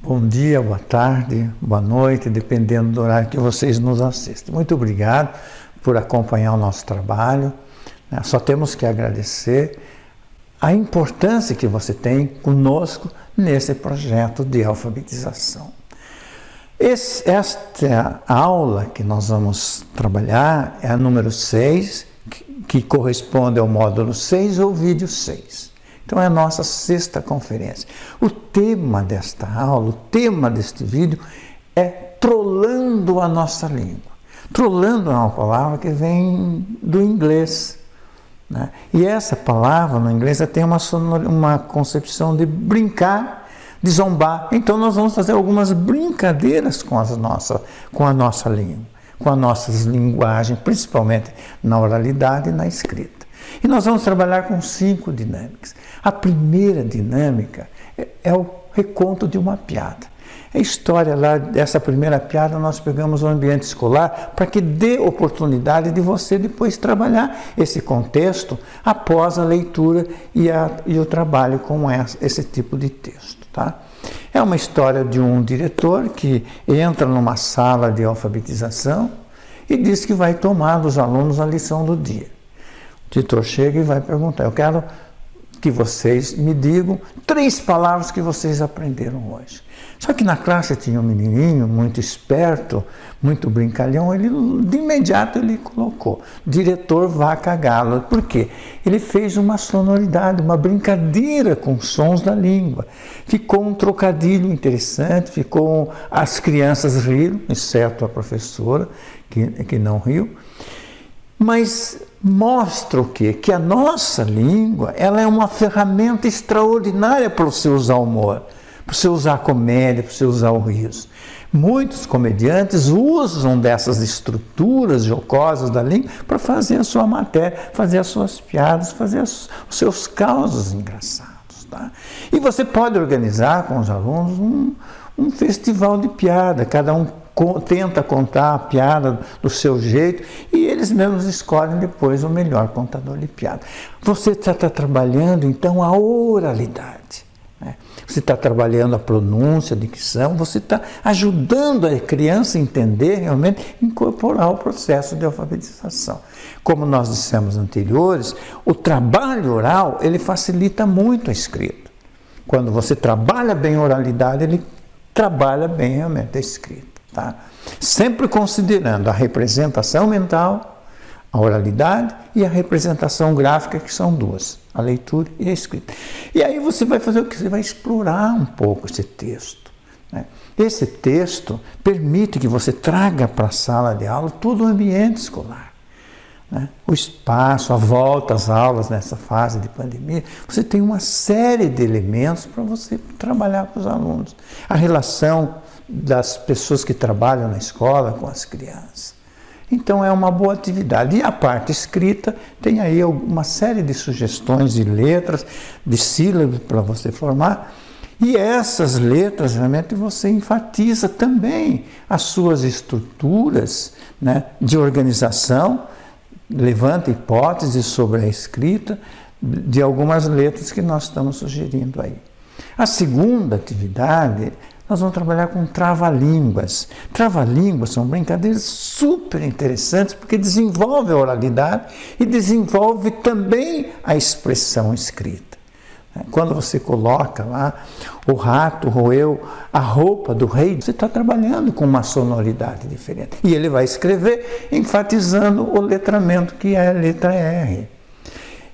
Bom dia, boa tarde, boa noite, dependendo do horário que vocês nos assistem. Muito obrigado por acompanhar o nosso trabalho. Só temos que agradecer a importância que você tem conosco nesse projeto de alfabetização. Esta aula que nós vamos trabalhar é a número 6, que corresponde ao módulo 6 ou vídeo 6. Então é a nossa sexta conferência. O tema desta aula, o tema deste vídeo é trolando a nossa língua. Trolando é uma palavra que vem do inglês, né? E essa palavra no inglês tem uma concepção de brincar, de zombar. Então nós vamos fazer algumas brincadeiras com a nossa língua, com as nossas linguagens, principalmente na oralidade e na escrita. E nós vamos trabalhar com 5 dinâmicas. A primeira dinâmica é o reconto de uma piada. A história lá dessa primeira piada, nós pegamos o ambiente escolar para que dê oportunidade de você depois trabalhar esse contexto após a leitura e o trabalho com esse tipo de texto. Tá? É uma história de um diretor que entra numa sala de alfabetização e diz que vai tomar dos alunos a lição do dia. O diretor chega e vai perguntar: eu quero que vocês me digam 3 palavras que vocês aprenderam hoje. Só que na classe tinha um menininho muito esperto, muito brincalhão, de imediato ele colocou: diretor vaca galo. Por quê? Ele fez uma sonoridade, uma brincadeira com sons da língua. Ficou um trocadilho interessante, as crianças riram, exceto a professora, que não riu. Mas mostra o quê? Que a nossa língua, ela é uma ferramenta extraordinária para você usar o humor, para você usar a comédia, para você usar o riso. Muitos comediantes usam dessas estruturas jocosas da língua para fazer a sua matéria, fazer as suas piadas, fazer os seus causos engraçados. Tá? E você pode organizar com os alunos um festival de piada, cada um tenta contar a piada do seu jeito e eles mesmos escolhem depois o melhor contador de piada. Você está trabalhando então a oralidade, né? Você está trabalhando a pronúncia, a dicção, você está ajudando a criança a entender, realmente incorporar o processo de alfabetização. Como nós dissemos anteriores, o trabalho oral ele facilita muito a escrita. Quando você trabalha bem a oralidade, ele trabalha bem realmente a escrita. Tá? Sempre considerando a representação mental, a oralidade e a representação gráfica, que são 2, a leitura e a escrita. E aí você vai fazer o que? Você vai explorar um pouco esse texto. Né? Esse texto permite que você traga para a sala de aula todo o ambiente escolar. Né? O espaço, a volta às aulas nessa fase de pandemia, você tem uma série de elementos para você trabalhar com os alunos. A relação das pessoas que trabalham na escola com as crianças. Então é uma boa atividade. E a parte escrita tem aí uma série de sugestões de letras, de sílabas para você formar. E essas letras, realmente, você enfatiza também as suas estruturas, né, de organização, levanta hipóteses sobre a escrita de algumas letras que nós estamos sugerindo aí. A segunda atividade, nós vamos trabalhar com trava-línguas. Trava-línguas são brincadeiras super interessantes porque desenvolve a oralidade e desenvolve também a expressão escrita. Quando você coloca lá o rato roeu a roupa do rei, você está trabalhando com uma sonoridade diferente. E ele vai escrever enfatizando o letramento, que é a letra R.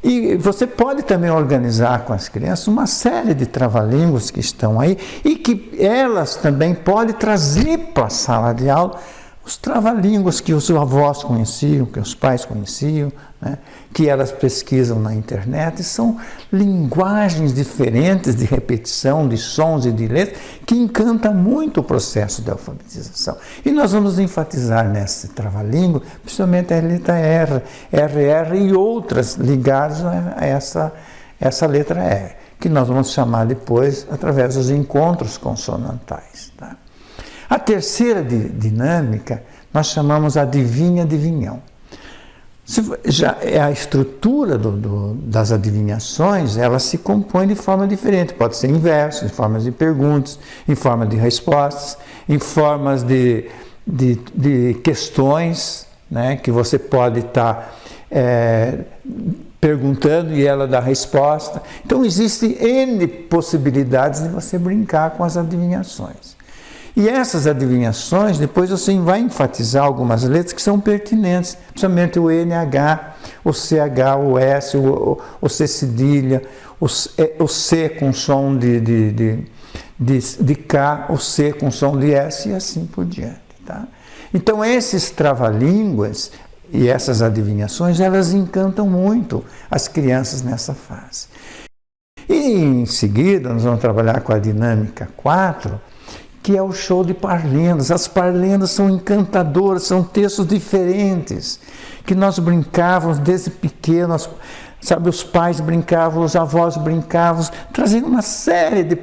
E você pode também organizar com as crianças uma série de trava-línguas que estão aí e que elas também podem trazer para a sala de aula os trava-línguas que os avós conheciam, que os pais conheciam, né, que elas pesquisam na internet. São linguagens diferentes de repetição, de sons e de letras que encantam muito o processo de alfabetização. E nós vamos enfatizar nesse trava-língua, principalmente a letra R, RR e outras ligadas a essa letra R, que nós vamos chamar depois através dos encontros consonantais. Tá? A terceira dinâmica nós chamamos adivinha-adivinhão. Já a estrutura das adivinhações, ela se compõe de forma diferente. Pode ser em versos, em formas de perguntas, em forma de respostas, em formas de questões, né, que você pode estar perguntando e ela dá resposta. Então, existem N possibilidades de você brincar com as adivinhações. E essas adivinhações, depois você vai enfatizar algumas letras que são pertinentes, principalmente o NH, o CH, o S, o C cedilha, o C com som de K, o C com som de S e assim por diante. Tá? Então, esses trava-línguas e essas adivinhações, elas encantam muito as crianças nessa fase. E em seguida, nós vamos trabalhar com a dinâmica 4, que é o show de parlendas. As parlendas são encantadoras, são textos diferentes, que nós brincávamos desde pequenos, sabe, os pais brincavam, os avós brincavam, trazendo uma série de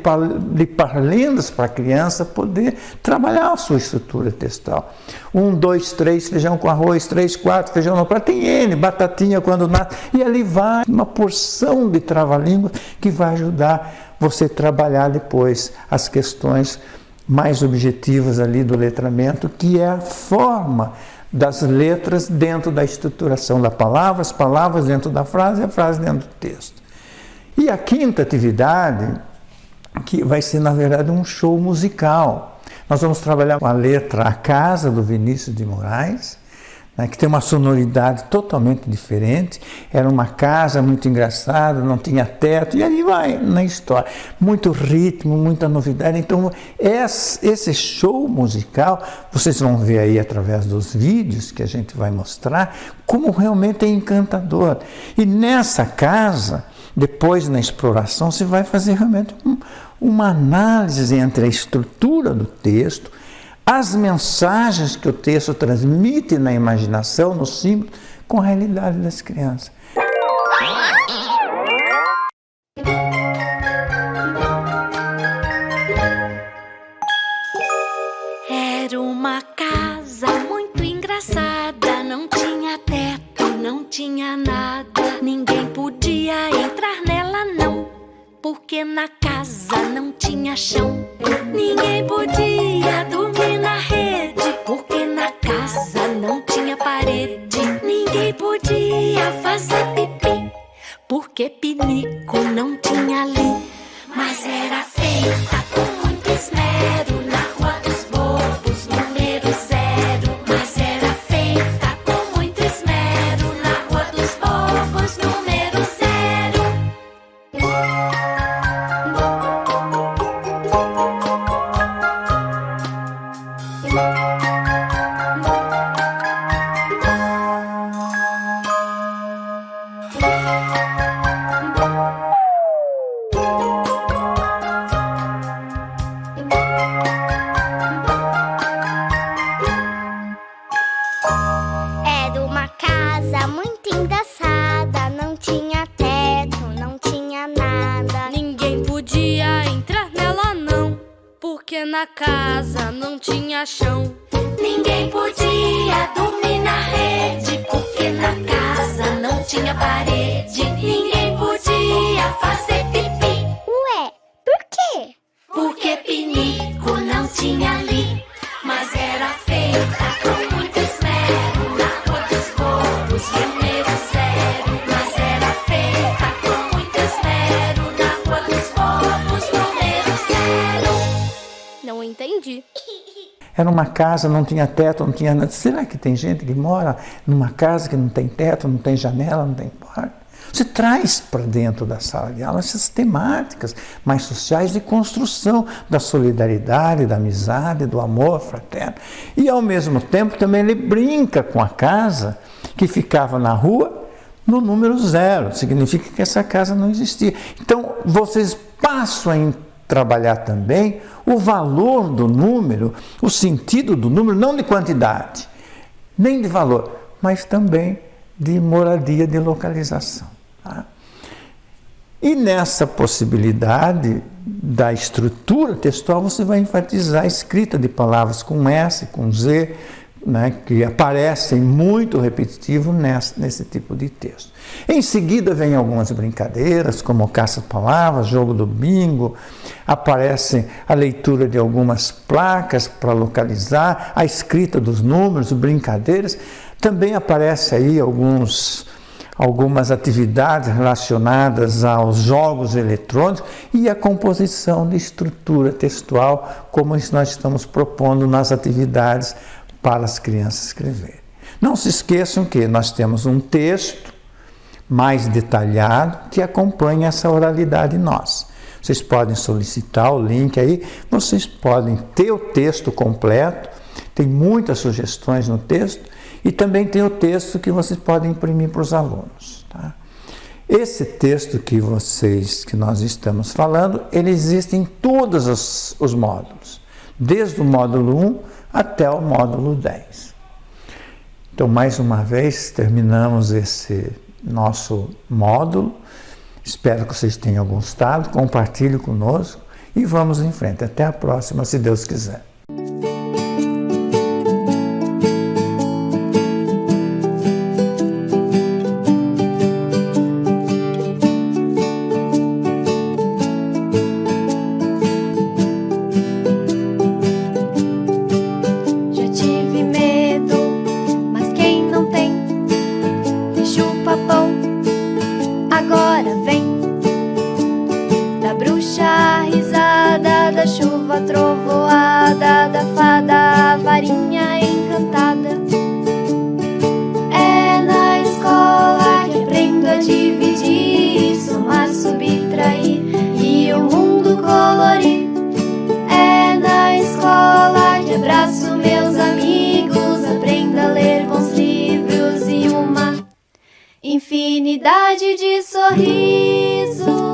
parlendas para a criança poder trabalhar a sua estrutura textual. 1, 2, 3, feijão com arroz, 3, 4, feijão no prato, tem N, batatinha quando nasce, e ali vai uma porção de trava-língua que vai ajudar você a trabalhar depois as questões mais objetivas ali do letramento, que é a forma das letras dentro da estruturação da palavra, as palavras dentro da frase e a frase dentro do texto. E a quinta atividade, que vai ser, na verdade, um show musical. Nós vamos trabalhar com a letra A Casa, do Vinícius de Moraes, né, que tem uma sonoridade totalmente diferente. Era uma casa muito engraçada, não tinha teto, e aí vai na história. Muito ritmo, muita novidade. Então, esse show musical, vocês vão ver aí através dos vídeos que a gente vai mostrar, como realmente é encantador. E nessa casa, depois na exploração, você vai fazer realmente uma análise entre a estrutura do texto, as mensagens que o texto transmite na imaginação, no símbolo, com a realidade das crianças. Era uma casa muito engraçada, não tinha teto, não tinha nada. Ninguém podia entrar nela não, porque na casa não tinha chão. Ninguém podia dormir na rede, porque na casa não tinha parede. Ninguém podia fazer pipi, porque pinico não tinha ali. Mas era feita com muito esmero na Rua dos Bobos, número 0. Mas era feita com muito esmero na Rua dos Bobos, número 0. Era uma casa muito engraçada, não tinha teto, não tinha nada. Ninguém podia entrar nela não, porque na casa não tinha chão. Ninguém podia dormir na rede, porque na casa não tinha parede. Ninguém podia fazer pipi, Ué, por quê? porque pinico não tinha ali. Mas era feita com muito esmero na Rua dos Bobos, número 0. Mas era feita com muito esmero na Rua dos Bobos, número 0. Não entendi. Era uma casa, não tinha teto, não tinha nada. Será que tem gente que mora numa casa que não tem teto, não tem janela, não tem porta? Você traz para dentro da sala de aula essas temáticas mais sociais de construção da solidariedade, da amizade, do amor fraterno. E, ao mesmo tempo, também ele brinca com a casa que ficava na rua no número 0. Significa que essa casa não existia. Então, vocês passam a trabalhar também o valor do número, o sentido do número, não de quantidade, nem de valor, mas também de moradia, de localização. Tá? E nessa possibilidade da estrutura textual, você vai enfatizar a escrita de palavras com S, com Z, né, que aparecem muito repetitivo nesse tipo de texto. Em seguida vem algumas brincadeiras, como caça-palavras, jogo do bingo, aparece a leitura de algumas placas para localizar, a escrita dos números, brincadeiras. Também aparece aí algumas atividades relacionadas aos jogos eletrônicos e a composição de estrutura textual, como nós estamos propondo nas atividades para as crianças escreverem. Não se esqueçam que nós temos um texto mais detalhado que acompanha essa oralidade nossa. Vocês podem solicitar o link aí, vocês podem ter o texto completo, tem muitas sugestões no texto, e também tem o texto que vocês podem imprimir para os alunos. Tá? Esse texto que nós estamos falando, ele existe em todos os módulos, desde o módulo 1 até o módulo 10. Então, mais uma vez, terminamos esse nosso módulo. Espero que vocês tenham gostado, compartilhem conosco e vamos em frente. Até a próxima, se Deus quiser. Chuva trovoada, da fada, a varinha encantada. É na escola que aprendo a dividir, somar, subtrair e o mundo colorir. É na escola que abraço meus amigos, aprendo a ler bons livros e uma infinidade de sorrisos.